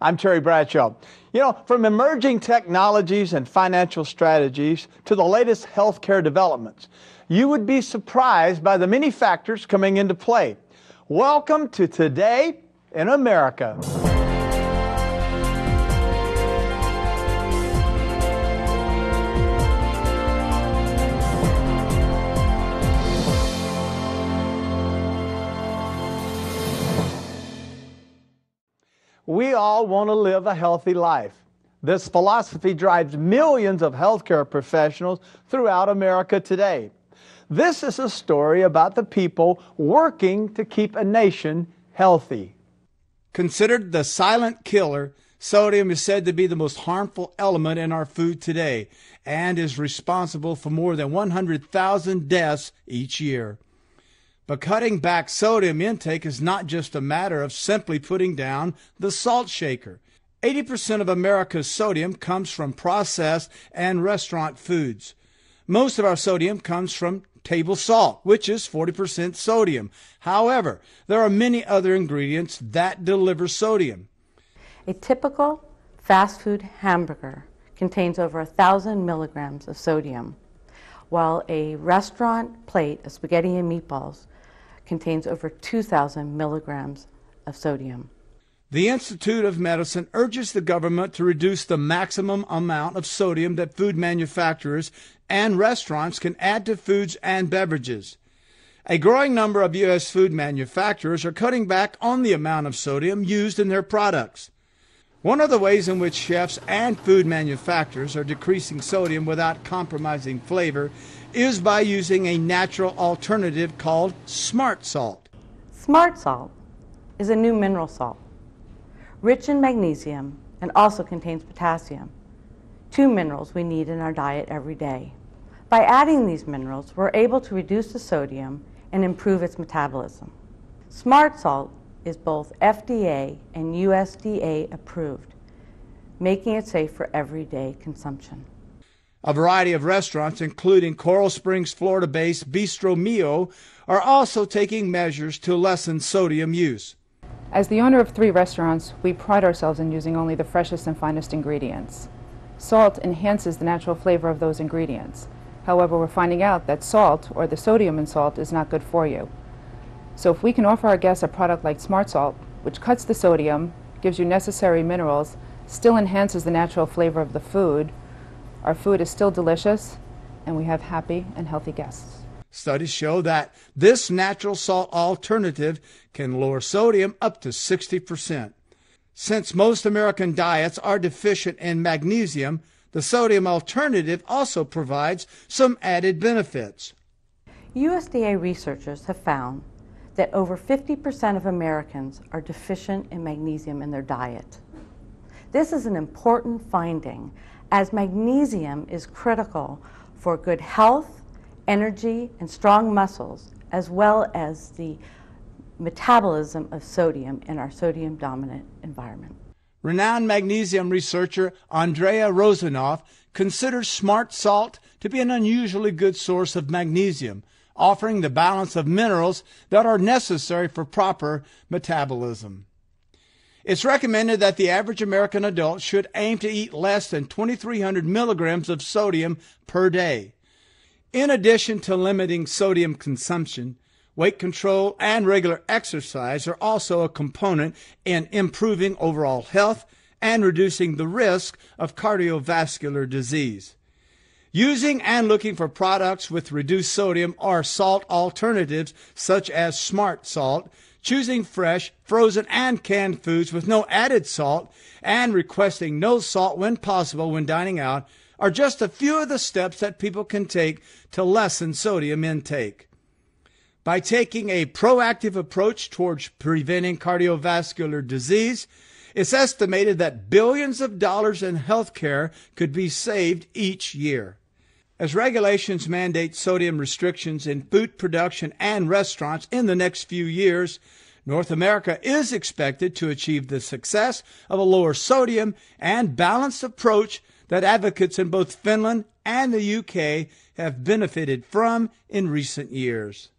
I'm Terry Bradshaw. From emerging technologies and financial strategies to the latest healthcare developments, you would be surprised by the many factors coming into play. Welcome to Today in America. We all want to live a healthy life. This philosophy drives millions of healthcare professionals throughout America today. This is a story about the people working to keep a nation healthy. Considered the silent killer, sodium is said to be the most harmful element in our food today and is responsible for more than 100,000 deaths each year. But cutting back sodium intake is not just a matter of simply putting down the salt shaker. 80% of America's sodium comes from processed and restaurant foods. Most of our sodium comes from table salt, which is 40% sodium. However, there are many other ingredients that deliver sodium. A typical fast food hamburger contains over 1,000 milligrams of sodium, while a restaurant plate of spaghetti and meatballs contains over 2,000 milligrams of sodium. The Institute of Medicine urges the government to reduce the maximum amount of sodium that food manufacturers and restaurants can add to foods and beverages. A growing number of U.S. food manufacturers are cutting back on the amount of sodium used in their products. One of the ways in which chefs and food manufacturers are decreasing sodium without compromising flavor is by using a natural alternative called smart salt. Smart salt is a new mineral salt, rich in magnesium and also contains potassium, two minerals we need in our diet every day. By adding these minerals, we're able to reduce the sodium and improve its metabolism. Smart salt is both FDA and USDA approved, making it safe for everyday consumption. A variety of restaurants, including Coral Springs, Florida-based Bistro Mio, are also taking measures to lessen sodium use. As the owner of 3 restaurants, we pride ourselves in using only the freshest and finest ingredients. Salt enhances the natural flavor of those ingredients. However, we're finding out that salt, or the sodium in salt, is not good for you. So if we can offer our guests a product like Smart Salt, which cuts the sodium, gives you necessary minerals, still enhances the natural flavor of the food, our food is still delicious, and we have happy and healthy guests. Studies show that this natural salt alternative can lower sodium up to 60%. Since most American diets are deficient in magnesium, the sodium alternative also provides some added benefits. USDA researchers have found that over 50% of Americans are deficient in magnesium in their diet. This is an important finding, as magnesium is critical for good health, energy, and strong muscles, as well as the metabolism of sodium in our sodium-dominant environment. Renowned magnesium researcher Andrea Rosanoff considers smart salt to be an unusually good source of magnesium, offering the balance of minerals that are necessary for proper metabolism. It's recommended that the average American adult should aim to eat less than 2,300 milligrams of sodium per day. In addition to limiting sodium consumption, weight control and regular exercise are also a component in improving overall health and reducing the risk of cardiovascular disease. Using and looking for products with reduced sodium or salt alternatives such as Smart Salt, choosing fresh, frozen, and canned foods with no added salt, and requesting no salt when possible when dining out are just a few of the steps that people can take to lessen sodium intake. By taking a proactive approach towards preventing cardiovascular disease, it's estimated that billions of dollars in health care could be saved each year. As regulations mandate sodium restrictions in food production and restaurants in the next few years, North America is expected to achieve the success of a lower sodium and balanced approach that advocates in both Finland and the UK have benefited from in recent years.